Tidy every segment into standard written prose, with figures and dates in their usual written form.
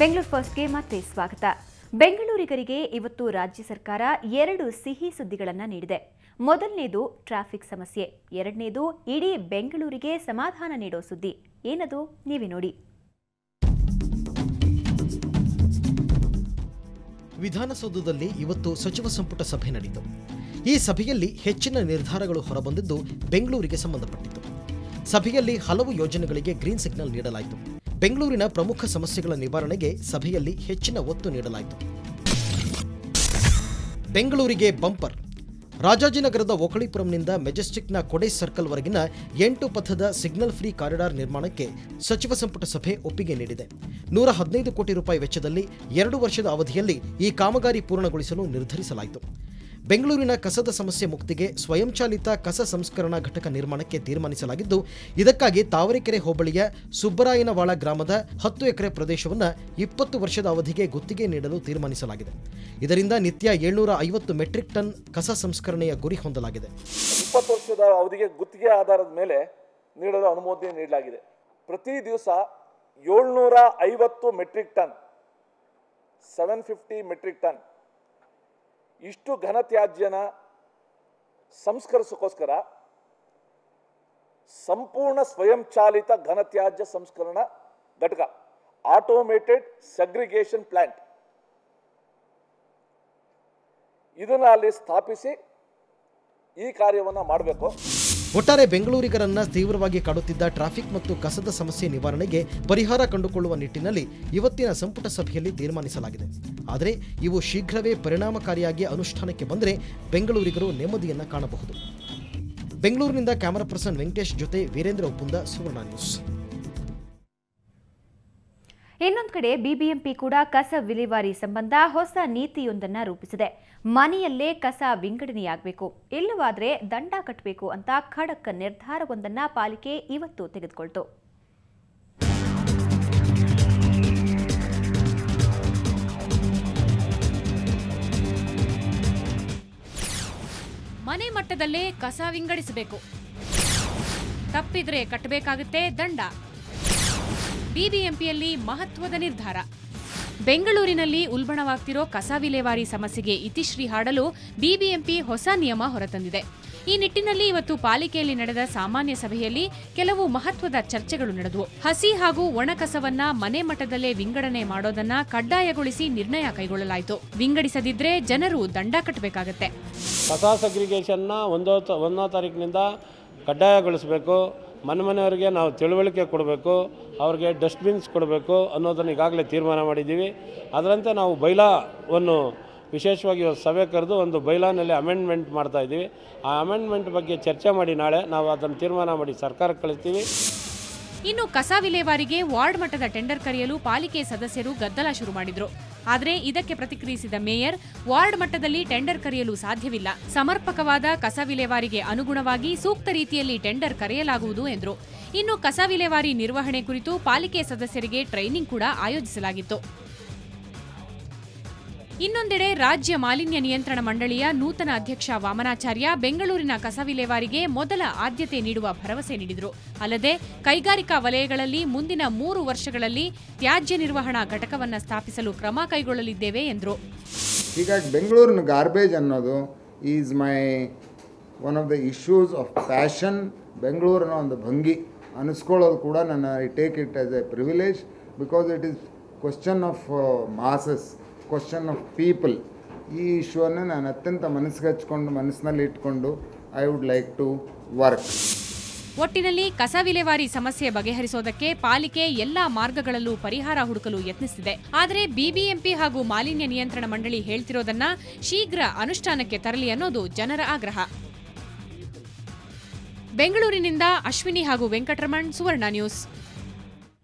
ಬೆಂಗಳೂರು ಫಸ್ಟ್ಗೆ ಮತ್ತೆ ಸ್ವಾಗತ. ಬೆಂಗಳೂರಿಗರಿಗೆ ಇವತ್ತು ರಾಜ್ಯ ಸರ್ಕಾರ 2 ಸಿಹಿ ಸುದ್ದಿಗಳನ್ನು ನೀಡಿದೆ. ಮೊದಲನೇದು ಟ್ರಾಫಿಕ್ ಸಮಸ್ಯೆ, ಎರಡನೇದು ಇಡೀ ಬೆಂಗಳೂರಿಗೆ ಸಮಾಧಾನ ನೀಡೋ ಸುದ್ದಿ. ಏನದು ನೀವೇ ನೋಡಿ. ವಿಧಾನಸೌಧದಲ್ಲಿ ಇವತ್ತು ಸಚಿವ ಸಂಪುಟ ಸಭೆ ನಡೆಯಿತು. ಈ ಸಭೆಯಲ್ಲಿ ಹೆಚ್ಚಿನ ನಿರ್ಧಾರಗಳು ಹೊರಬಂದಿದ್ದು ಬೆಂಗಳೂರಿಗೆ ಸಂಬಂಧಪಟ್ಟಿತು. ಸಭೆಯಲ್ಲಿ ಹಲವು ಯೋಜನೆಗಳಿಗೆ ಗ್ರೀನ್ ಸಿಗ್ನಲ್ ನೀಡಲಾಯಿತು. ಬೆಂಗಳೂರಿನ ಪ್ರಮುಖ ಸಮಸ್ಯೆಗಳ ನಿವಾರಣೆಗೆ ಸಭೆಯಲ್ಲಿ ಹೆಚ್ಚಿನ ಒತ್ತು ನೀಡಲಾಯಿತು. ಬೆಂಗಳೂರಿಗೆ ಬಂಪರ್. ರಾಜಾಜಿನಗರದ ಓಕಳಿಪುರಂನಿಂದ ಮೆಜೆಸ್ಟಿಕ್ನ ಕೊಡೆ ಸರ್ಕಲ್ವರೆಗಿನ 8 ಪಥದ ಸಿಗ್ನಲ್ ಫ್ರೀ ಕಾರಿಡಾರ್ ನಿರ್ಮಾಣಕ್ಕೆ ಸಚಿವ ಸಂಪುಟ ಸಭೆ ಒಪ್ಪಿಗೆ ನೀಡಿದೆ. 115 ಕೋಟಿ ರೂಪಾಯಿ ವೆಚ್ಚದಲ್ಲಿ 2 ವರ್ಷದ ಅವಧಿಯಲ್ಲಿ ಈ ಕಾಮಗಾರಿ ಪೂರ್ಣಗೊಳಿಸಲು ನಿರ್ಧರಿಸಲಾಯಿತು. ಬೆಂಗಳೂರಿನ ಕಸದ ಸಮಸ್ಯೆ ಮುಕ್ತಿಗೆ ಸ್ವಯಂಚಾಲಿತ ಕಸ ಸಂಸ್ಕರಣಾ ಘಟಕ ನಿರ್ಮಾಣಕ್ಕೆ ತೀರ್ಮಾನಿಸಲಾಗಿದ್ದು, ಇದಕ್ಕಾಗಿ ತಾವರೆಕೆರೆ ಹೋಬಳಿಯ ಸುಬ್ಬರಾಯನವಾಳ ಗ್ರಾಮದ 10 ಎಕರೆ ಪ್ರದೇಶವನ್ನು 20 ವರ್ಷದ ಅವಧಿಗೆ ಗುತ್ತಿಗೆ ನೀಡಲು ತೀರ್ಮಾನಿಸಲಾಗಿದೆ. ಇದರಿಂದ ನಿತ್ಯ 750 ಮೆಟ್ರಿಕ್ ಟನ್ ಕಸ ಸಂಸ್ಕರಣೆಯ ಗುರಿ ಹೊಂದಲಾಗಿದೆ. 20 ವರ್ಷದ ಅವಧಿಗೆ ಗುತ್ತಿಗೆ ಆಧಾರದ ಮೇಲೆ ನೀಡಲು ಅನುಮೋದನೆ ನೀಡಲಾಗಿದೆ. ಪ್ರತಿ ದಿವಸ 750 ಮೆಟ್ರಿಕ್ ಟನ್ 750 ಮೆಟ್ರಿಕ್ ಟನ್ ಇಷ್ಟು ಘನತ್ಯಾಜ್ಯನ ಸಂಸ್ಕರಿಸೋಕ್ಕೋಸ್ಕರ ಸಂಪೂರ್ಣ ಸ್ವಯಂಚಾಲಿತ ಘನತ್ಯಾಜ್ಯ ಸಂಸ್ಕರಣಾ ಘಟಕ, ಆಟೋಮೇಟೆಡ್ ಸೆಗ್ರಿಗೇಷನ್ ಪ್ಲಾಂಟ್, ಇದನ್ನು ಅಲ್ಲಿ ಸ್ಥಾಪಿಸಿ ಈ ಕಾರ್ಯವನ್ನು ಮಾಡಬೇಕು. ಒಟ್ಟಾರೆ ಬೆಂಗಳೂರಿಗರನ್ನ ತೀವ್ರವಾಗಿ ಕಾಡುತ್ತಿದ್ದ ಟ್ರಾಫಿಕ್ ಮತ್ತು ಕಸದ ಸಮಸ್ಯೆ ನಿವಾರಣೆಗೆ ಪರಿಹಾರ ಕಂಡುಕೊಳ್ಳುವ ನಿಟ್ಟಿನಲ್ಲಿ ಇವತ್ತಿನ ಸಂಪುಟ ಸಭೆಯಲ್ಲಿ ತೀರ್ಮಾನಿಸಲಾಗಿದೆ. ಆದರೆ ಇವು ಶೀಘ್ರವೇ ಪರಿಣಾಮಕಾರಿಯಾಗಿ ಅನುಷ್ಠಾನಕ್ಕೆ ಬಂದರೆ ಬೆಂಗಳೂರಿಗರು ನೆಮ್ಮದಿಯನ್ನ ಕಾಣಬಹುದು. ಬೆಂಗಳೂರಿನಿಂದ ಕ್ಯಾಮರಾ ಪರ್ಸನ್ ವೆಂಕಟೇಶ್ ಜೊತೆ ವೀರೇಂದ್ರ ಒಪ್ಪುಂದ, ಸುವರ್ಣ ನ್ಯೂಸ್. ಇನ್ನೊಂದು ಕಡೆ ಬಿಬಿಎಂಪಿ ಕೂಡ ಕಸ ವಿಲೇವಾರಿ ಸಂಬಂಧ ಹೊಸ ನೀತಿಯೊಂದನ್ನು ರೂಪಿಸಿದೆ. ಮನೆಯಲ್ಲೇ ಕಸ ವಿಂಗಡಣೆಯಾಗಬೇಕು, ಇಲ್ಲವಾದರೆ ದಂಡ ಕಟ್ಟಬೇಕು ಅಂತ ಖಡಕ್ ನಿರ್ಧಾರವೊಂದನ್ನು ಪಾಲಿಕೆ ಇವತ್ತು ತೆಗೆದುಕೊಳ್ತು. ಮನೆ ಮಟ್ಟದಲ್ಲೇ ಕಸ ವಿಂಗಡಿಸಬೇಕು, ತಪ್ಪಿದ್ರೆ ಕಟ್ಟಬೇಕಾಗುತ್ತೆ ದಂಡ. ಬಿಬಿಎಂಪಿಯಲ್ಲಿ ಮಹತ್ವದ ನಿರ್ಧಾರ. ಬೆಂಗಳೂರಿನಲ್ಲಿ ಉಲ್ಬಣವಾಗ್ತಿರೋ ಕಸ ವಿಲೇವಾರಿ ಸಮಸ್ಯೆಗೆ ಇತಿಶ್ರೀ ಹಾಡಲು ಬಿಬಿಎಂಪಿ ಹೊಸ ನಿಯಮ ಹೊರತಂದಿದೆ. ಈ ನಿಟ್ಟಿನಲ್ಲಿ ಇವತ್ತು ಪಾಲಿಕೆಯಲ್ಲಿ ನಡೆದ ಸಾಮಾನ್ಯ ಸಭೆಯಲ್ಲಿ ಕೆಲವು ಮಹತ್ವದ ಚರ್ಚೆಗಳು ನಡೆದವು. ಹಸಿ ಹಾಗೂ ಒಣ ಕಸವನ್ನ ಮನೆ ಮಟ್ಟದಲ್ಲೇ ವಿಂಗಡಣೆ ಮಾಡೋದನ್ನ ಕಡ್ಡಾಯಗೊಳಿಸಿ ನಿರ್ಣಯ ಕೈಗೊಳ್ಳಲಾಯಿತು. ವಿಂಗಡಿಸದಿದ್ರೆ ಜನರು ದಂಡ ಕಟ್ಟಬೇಕಾಗತ್ತೆ. ಕಸ ಸೆಗ್ರಿಗೇಷನ್ನ 1ನೇ ತಾರೀಕಿನಿಂದ ಕಡ್ಡಾಯಗೊಳಿಸಬೇಕು. ಮನೆಯವರಿಗೆ ನಾವು ತಿಳುವಳಿಕೆ ಕೊಡಬೇಕು, ಅವ್ರಿಗೆ ಡಸ್ಟ್ಬಿನ್ಸ್ ಕೊಡಬೇಕು ಅನ್ನೋದನ್ನು ಈಗಾಗಲೇ ತೀರ್ಮಾನ ಮಾಡಿದ್ದೀವಿ. ಅದರಂತೆ ನಾವು ಬೈಲಾವನ್ನು ವಿಶೇಷವಾಗಿ ಸಭೆ ಕರೆದು ಒಂದು ಬೈಲಾನಲ್ಲಿ ಅಮೆಂಡ್ಮೆಂಟ್ ಮಾಡ್ತಾ ಇದ್ದೀವಿ. ಆ ಅಮೆಂಡ್ಮೆಂಟ್ ಬಗ್ಗೆ ಚರ್ಚೆ ಮಾಡಿ ನಾಳೆ ನಾವು ಅದನ್ನು ತೀರ್ಮಾನ ಮಾಡಿ ಸರ್ಕಾರಕ್ಕೆ ಕಳಿಸ್ತೀವಿ. ಇನ್ನು ಕಸ ವಿಲೇವಾರಿಗೆ ವಾರ್ಡ್ ಮಟ್ಟದ ಟೆಂಡರ್ ಕರೆಯಲು ಪಾಲಿಕೆ ಸದಸ್ಯರು ಗದ್ದಲ ಶುರು ಮಾಡಿದ್ರು. ಆದರೆ ಇದಕ್ಕೆ ಪ್ರತಿಕ್ರಿಯಿಸಿದ ಮೇಯರ್, ವಾರ್ಡ್ ಮಟ್ಟದಲ್ಲಿ ಟೆಂಡರ್ ಕರೆಯಲು ಸಾಧ್ಯವಿಲ್ಲ, ಸಮರ್ಪಕವಾದ ಕಸ ವಿಲೇವಾರಿಗೆ ಅನುಗುಣವಾಗಿ ಸೂಕ್ತ ರೀತಿಯಲ್ಲಿ ಟೆಂಡರ್ ಕರೆಯಲಾಗುವುದು ಎಂದರು. ಇನ್ನು ಕಸ ವಿಲೇವಾರಿ ನಿರ್ವಹಣೆ ಕುರಿತು ಪಾಲಿಕೆ ಸದಸ್ಯರಿಗೆ ಟ್ರೈನಿಂಗ್ ಕೂಡ ಆಯೋಜಿಸಲಾಗಿತ್ತು. ಇನ್ನೊಂದೆಡೆ ರಾಜ್ಯ ಮಾಲಿನ್ಯ ನಿಯಂತ್ರಣ ಮಂಡಳಿಯ ನೂತನ ಅಧ್ಯಕ್ಷ ವಾಮನಾಚಾರ್ಯ ಬೆಂಗಳೂರಿನ ಕಸ ವಿಲೇವಾರಿಗೆ ಮೊದಲ ಆದ್ಯತೆ ನೀಡುವ ಭರವಸೆ ನೀಡಿದರು. ಅಲ್ಲದೆ ಕೈಗಾರಿಕಾ ವಲಯಗಳಲ್ಲಿ ಮುಂದಿನ 3 ವರ್ಷಗಳಲ್ಲಿ ತ್ಯಾಜ್ಯ ನಿರ್ವಹಣಾ ಘಟಕವನ್ನು ಸ್ಥಾಪಿಸಲು ಕ್ರಮ ಕೈಗೊಳ್ಳಲಿದ್ದೇವೆ ಎಂದರು. ಹೀಗಾಗಿ ಬೆಂಗಳೂರಿನ ಗಾರ್ಬೇಜ್ ಅನ್ನೋದು is one of the issues of passion. ಬೆಂಗಳೂರಿನ ಒಂದು ಭಂಗಿ ಅನಿಸ್ಕೊಳ್ಳೋದು ಕೂಡ ನನ್ನ I take it as a privilege because it is question of masses, question of people. ಈ ಇಶ್ಯೂವನ್ನು ನಾನು ಅತ್ಯಂತ ಮನಸ್ಸಿನಲ್ಲಿ ಇಟ್ಕೊಂಡು I would like to work. ಒಟ್ಟಿನಲ್ಲಿ ಕಸ ವಿಲೇವಾರಿ ಸಮಸ್ಯೆ ಬಗೆಹರಿಸೋದಕ್ಕೆ ಪಾಲಿಕೆ ಎಲ್ಲಾ ಮಾರ್ಗಗಳಲ್ಲೂ ಪರಿಹಾರ ಹುಡುಕಲು ಯತ್ನಿಸಿದೆ. ಆದರೆ ಬಿಬಿಎಂಪಿ ಹಾಗೂ ಮಾಲಿನ್ಯ ನಿಯಂತ್ರಣ ಮಂಡಳಿ ಹೇಳ್ತಿರೋದನ್ನ ಶೀಘ್ರ ಅನುಷ್ಠಾನಕ್ಕೆ ತರಲಿ ಅನ್ನೋದು ಜನರ ಆಗ್ರಹ. ಬೆಂಗಳೂರಿನಿಂದ ಅಶ್ವಿನಿ ಹಾಗೂ ವೆಂಕಟರಮಣ್, ಸುವರ್ಣ ನ್ಯೂಸ್.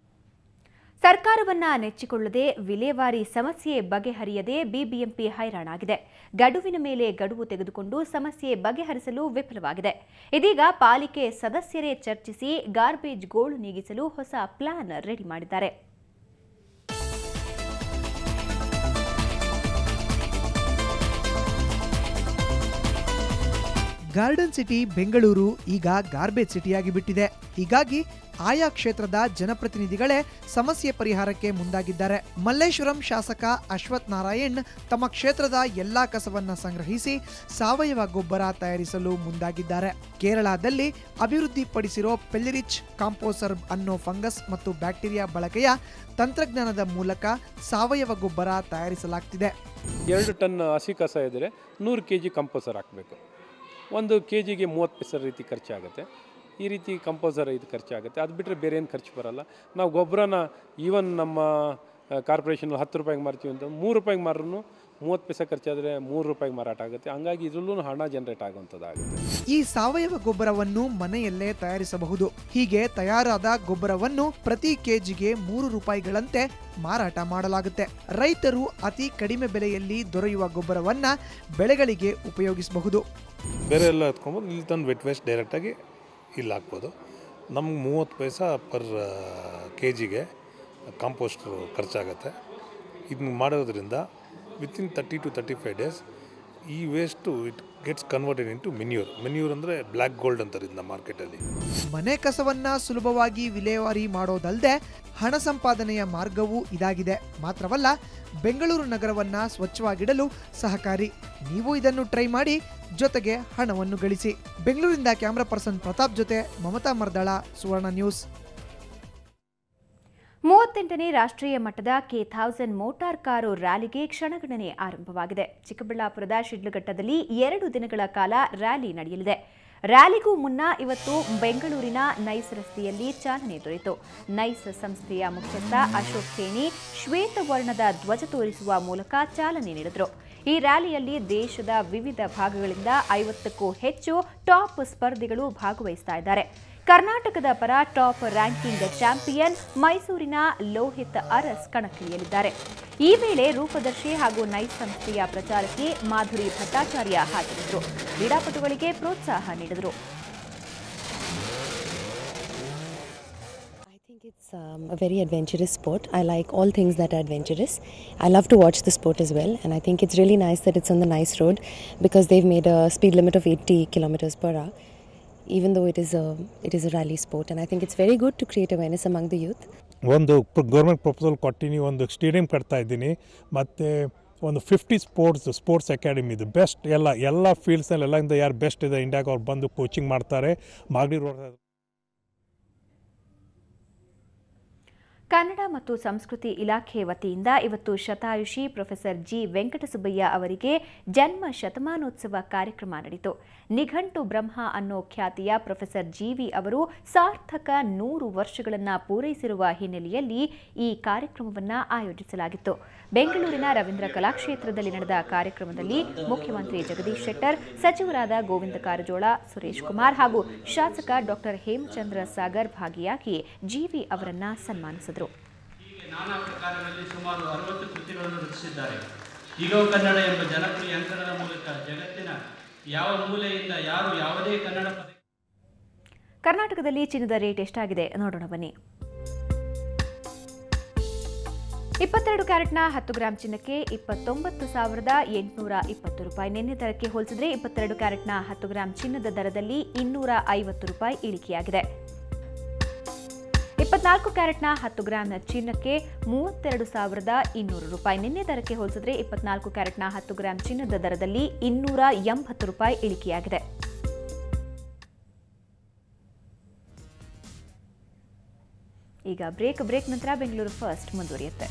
ಸರ್ಕಾರವನ್ನ ನೆಚ್ಚಿಕೊಳ್ಳದೆ ವಿಲೇವಾರಿ ಸಮಸ್ಯೆ ಬಗೆಹರಿಯದೆ ಬಿಬಿಎಂಪಿ ಹೈರಾಣಾಗಿದೆ. ಗಡುವಿನ ಮೇಲೆ ಗಡುವು ತೆಗೆದುಕೊಂಡು ಸಮಸ್ಯೆ ಬಗೆಹರಿಸಲು ವಿಫಲವಾಗಿದೆ. ಇದೀಗ ಪಾಲಿಕೆ ಸದಸ್ಯರೇ ಚರ್ಚಿಸಿ ಗಾರ್ಬೇಜ್ ಗೋಳು ನೀಗಿಸಲು ಹೊಸ ಪ್ಲಾನ್ ರೆಡಿ ಮಾಡಿದ್ದಾರೆ. ಗಾರ್ಡನ್ ಸಿಟಿ ಬೆಂಗಳೂರು ಈಗ ಗಾರ್ಬೇಜ್ ಸಿಟಿಯಾಗಿ ಬಿಟ್ಟಿದೆ. ಹೀಗಾಗಿ ಆಯಾ ಕ್ಷೇತ್ರದ ಜನಪ್ರತಿನಿಧಿಗಳೇ ಸಮಸ್ಯೆ ಪರಿಹಾರಕ್ಕೆ ಮುಂದಾಗಿದ್ದಾರೆ. ಮಲ್ಲೇಶ್ವರಂ ಶಾಸಕ ಅಶ್ವಥ್ ನಾರಾಯಣ್ ತಮ್ಮ ಕ್ಷೇತ್ರದ ಎಲ್ಲಾ ಕಸವನ್ನ ಸಂಗ್ರಹಿಸಿ ಸಾವಯವ ಗೊಬ್ಬರ ತಯಾರಿಸಲು ಮುಂದಾಗಿದ್ದಾರೆ. ಕೇರಳದಲ್ಲಿ ಅಭಿವೃದ್ಧಿಪಡಿಸಿರೋ ಪೆಲ್ಲಿರಿಚ್ ಕಾಂಪೋಸರ್ ಅನ್ನೋ ಫಂಗಸ್ ಮತ್ತು ಬ್ಯಾಕ್ಟೀರಿಯಾ ಬಳಕೆಯ ತಂತ್ರಜ್ಞಾನದ ಮೂಲಕ ಸಾವಯವ ಗೊಬ್ಬರ ತಯಾರಿಸಲಾಗ್ತಿದೆ. 2 ಟನ್ ಹಸಿ ಕಸ ಇದ್ದರೆ 100 kg ಕಂಪೋಸರ್ ಹಾಕಬೇಕು. 1 kgಗೆ 30 ಪೈಸೆ ರೀತಿ ಖರ್ಚಾಗುತ್ತೆ. ಈ ರೀತಿ ಕಂಪೋಸರ್ ಇದು ಖರ್ಚಾಗುತ್ತೆ. ಅದು ಬಿಟ್ಟರೆ ಬೇರೆ ಏನು ಖರ್ಚು ಬರೋಲ್ಲ. ನಾವು ಗೊಬ್ಬರನ ಈವನ್ ನಮ್ಮ ಕಾರ್ಪೊರೇಷನ್ 10 ರೂಪಾಯಿಗೆ ಮಾರ್ತೀವಿ ಅಂತ 3 ರೂಪಾಯಿಗೆ ಮಾರೂ 30 ಪೈಸೆ ಖರ್ಚಾದರೆ 3 ರೂಪಾಯಿಗೆ ಮಾರಾಟ ಆಗುತ್ತೆ. ಹಂಗಾಗಿ ಇದರಲ್ಲೂ ಹಣ ಜನರೇಟ್ ಆಗುವಂಥದ್ದಾಗುತ್ತೆ. ಈ ಸಾವಯವ ಗೊಬ್ಬರವನ್ನು ಮನೆಯಲ್ಲೇ ತಯಾರಿಸಬಹುದು. ಹೀಗೆ ತಯಾರಾದ ಗೊಬ್ಬರವನ್ನು ಪ್ರತಿ ಕೆಜಿಗೆ 3 ರೂಪಾಯಿಗಳಂತೆ ಮಾರಾಟ ಮಾಡಲಾಗುತ್ತೆ. ರೈತರು ಅತಿ ಕಡಿಮೆ ಬೆಲೆಯಲ್ಲಿ ದೊರೆಯುವ ಗೊಬ್ಬರವನ್ನ ಬೆಳೆಗಳಿಗೆ ಉಪಯೋಗಿಸಬಹುದು. ಬೇರೆ ಎಲ್ಲ ಎತ್ಕೊಂಬೋದು, ಇಲ್ಲಿ ತಂದು ವೆಟ್ ವೇಸ್ಟ್ ಡೈರೆಕ್ಟಾಗಿ ಇಲ್ಲಿ ಹಾಕ್ಬೋದು. ನಮ್ಗೆ 30 ಪೈಸೆ ಪರ್ ಕೆಜಿಗೆ ಕಾಂಪೋಸ್ಟ್ ಖರ್ಚಾಗುತ್ತೆ. ಇದನ್ನ ಮಾಡೋದ್ರಿಂದ ವಿತಿನ್ 30 to 35 ಡೇಸ್ ಈ waste it gets converted into manure ಅಂದರೆ ಬ್ಲ್ಯಾಕ್ ಗೋಲ್ಡ್ ಅಂತಾರೆ ಇದನ್ನ ಮಾರ್ಕೆಟಲ್ಲಿ. ಮನೆ ಕಸವನ್ನ ಸುಲಭವಾಗಿ ವಿಲೇವಾರಿ ಮಾಡೋದಲ್ಲದೆ ಹಣ ಸಂಪಾದನೆಯ ಮಾರ್ಗವೂ ಇದಾಗಿದೆ. ಮಾತ್ರವಲ್ಲ, ಬೆಂಗಳೂರು ನಗರವನ್ನ ಸ್ವಚ್ಛವಾಗಿಡಲು ಸಹಕಾರಿ. ನೀವು ಇದನ್ನು ಟ್ರೈ ಮಾಡಿ, ಜೊತೆಗೆ ಹಣವನ್ನು ಗಳಿಸಿ. ಬೆಂಗಳೂರಿಂದ ಕ್ಯಾಮರಾ ಪರ್ಸನ್ ಪ್ರತಾಪ್ ಜೊತೆ ಮಮತಾ ಮರ್ದಾಳ, ಸುವರ್ಣ ನ್ಯೂಸ್. 38ನೇ ರಾಷ್ಟ್ರೀಯ ಮಟ್ಟದ K1000 ಮೋಟಾರ್ ಕಾರು ರ್ಯಾಲಿಗೆ ಕ್ಷಣಗಣನೆ ಆರಂಭವಾಗಿದೆ. ಚಿಕ್ಕಬಳ್ಳಾಪುರದ ಶಿಡ್ಲಘಟ್ಟದಲ್ಲಿ 2 ದಿನಗಳ ಕಾಲ ರ್ಯಾಲಿ ನಡೆಯಲಿದೆ. ರ್ಯಾಲಿಗೂ ಮುನ್ನ ಇವತ್ತು ಬೆಂಗಳೂರಿನ ನೈಸ್ ರಸ್ತೆಯಲ್ಲಿ ಚಾಲನೆ ದೊರೆಯಿತು. ನೈಸ್ ಸಂಸ್ಥೆಯ ಮುಖ್ಯಸ್ಥ ಅಶೋಕ್ ಖೇಣಿ ಶ್ವೇತವರ್ಣದ ಧ್ವಜ ತೋರಿಸುವ ಮೂಲಕ ಚಾಲನೆ ನೀಡಿದರು. ಈ ರ್ಯಾಲಿಯಲ್ಲಿ ದೇಶದ ವಿವಿಧ ಭಾಗಗಳಿಂದ 50ಕ್ಕೂ ಹೆಚ್ಚು ಟಾಪ್ ಸ್ಪರ್ಧಿಗಳು ಭಾಗವಹಿಸ್ತಾ ಇದ್ದಾರೆ. ಕರ್ನಾಟಕದ ಪರ ಟಾಪ್ ರ್ಯಾಂಕಿಂಗ್ ಚಾಂಪಿಯನ್ ಮೈಸೂರಿನ ಲೋಹಿತ್ ಅರಸ್ ಕಣಕ್ಕಿಳಿಯಲಿದ್ದಾರೆ. ಈ ವೇಳೆ ರೂಪದರ್ಶಿ ಹಾಗೂ ನೈಸ್ ಸಂಸ್ಥೆಯ ಪ್ರಚಾರಕ್ಕೆ ಮಾಧುರಿ ಭಟ್ಟಾಚಾರ್ಯ ಹಾಜರಿದ್ದರು. ಕ್ರೀಡಾಪಟುಗಳಿಗೆ ಪ್ರೋತ್ಸಾಹ ನೀಡಿದರು. It's a very adventurous sport. I like all things that are adventurous. I love to watch the sport as well, and I think it's really nice that it's on the nice road because they've made a speed limit of 80 kilometers per hour, even though it is a rally sport, and I think it's very good to create awareness among the youth. ಒಂದು government proposal ಕೊಟ್ಟಿನಿ, ಒಂದು stadium ಕಟ್ತಾ ಇದ್ದೀನಿ, ಮತ್ತು ಒಂದು 50 sports academy ಇದು best ಎಲ್ಲ ಫೀಲ್ಡ್ಸಲ್ಲಿ ಎಲ್ಲದಿಂದ ಯಾರು ಬೆಸ್ಟ್ ಇದೆ ಇಂಡಿಯಾಗೆ ಅವ್ರು ಬಂದು ಕೋಚಿಂಗ್ ಮಾಡ್ತಾರೆ. ಮಾಗಡಿ ರೋಡ್. ಕನ್ನಡ ಮತ್ತು ಸಂಸ್ಕೃತಿ ಇಲಾಖೆ ವತಿಯಿಂದ ಇವತ್ತು ಶತಾಯುಷಿ ಪ್ರೊಫೆಸರ್ ಜಿ ವೆಂಕಟಸುಬ್ಬಯ್ಯ ಅವರಿಗೆ ಜನ್ಮ ಶತಮಾನೋತ್ಸವ ಕಾರ್ಯಕ್ರಮ ನಡೆಯಿತು. ನಿಘಂಟು ಬ್ರಹ್ಮ ಅನ್ನೋ ಖ್ಯಾತಿಯ ಪ್ರೊಫೆಸರ್ ಜಿವಿ ಅವರು ಸಾರ್ಥಕ 100 ವರ್ಷಗಳನ್ನು ಪೂರೈಸಿರುವ ಹಿನ್ನೆಲೆಯಲ್ಲಿ ಈ ಕಾರ್ಯಕ್ರಮವನ್ನು ಆಯೋಜಿಸಲಾಗಿತ್ತು. ಬೆಂಗಳೂರಿನ ರವೀಂದ್ರ ಕಲಾಕ್ಷೇತ್ರದಲ್ಲಿ ನಡೆದ ಕಾರ್ಯಕ್ರಮದಲ್ಲಿ ಮುಖ್ಯಮಂತ್ರಿ ಜಗದೀಶ್ ಶೆಟ್ಟರ್, ಸಚಿವರಾದ ಗೋವಿಂದ ಕಾರಜೋಳ, ಸುರೇಶ್ ಕುಮಾರ್ ಹಾಗೂ ಶಾಸಕ ಡಾಕ್ಟರ್ ಹೇಮಚಂದ್ರ ಸಾಗರ್ ಭಾಗಿಯಾಗಿ ಜಿವಿ ಅವರನ್ನ ಸನ್ಮಾನಿಸಿದರು. ನಾನಾ ಪ್ರಕಾರಗಳಲ್ಲಿ ಸುಮಾರು 60 ಕೃತಿಗಳನ್ನು ರಚಿಸಿದ್ದಾರೆ. ಈಗೋ ಕನ್ನಡ ಎಂಬ ಜನಪ್ರಿಯ ಅಂಕಣದ ಮೂಲಕ ಜಗತ್ತಿನ ಯಾವ ಮೂಲೆಯಿಂದ ಯಾರು ಯಾವುದೇ ಕನ್ನಡ ಪದ. ಕರ್ನಾಟಕದಲ್ಲಿ ಚಿನ್ನದ ರೇಟ್ ಎಷ್ಟಾಗಿದೆ ನೋಡೋಣ ಬನ್ನಿ. 22 ಕ್ಯಾರೆಟ್ನ 10 ಗ್ರಾಂ ಚಿನ್ನಕ್ಕೆ 29,820 ರೂಪಾಯಿ. ನಿನ್ನೆ ದರಕ್ಕೆ ಹೋಲಿಸಿದರೆ 22 ಕ್ಯಾರೆಟ್ನ 10 ಗ್ರಾಂ ಚಿನ್ನದ ದರದಲ್ಲಿ 250 ರೂಪಾಯಿ ಇಳಿಕೆಯಾಗಿದೆ. 24 ಕ್ಯಾರೆಟ್ನ 10 ಗ್ರಾಂ ಚಿನ್ನಕ್ಕೆ 32,200 ರೂಪಾಯಿ. ನಿನ್ನೆ ದರಕ್ಕೆ ಹೋಲಿಸಿದರೆ 24 ಕ್ಯಾರೆಟ್ನ 10 ಗ್ರಾಂ ಚಿನ್ನದ ದರದಲ್ಲಿ 280 ರೂಪಾಯಿ ಇಳಿಕೆಯಾಗಿದೆ. ಈಗ ಬ್ರೇಕ್ ನಂತರ ಬೆಂಗಳೂರು ಫಸ್ಟ್ ಮುಂದುವರಿಯುತ್ತೆ.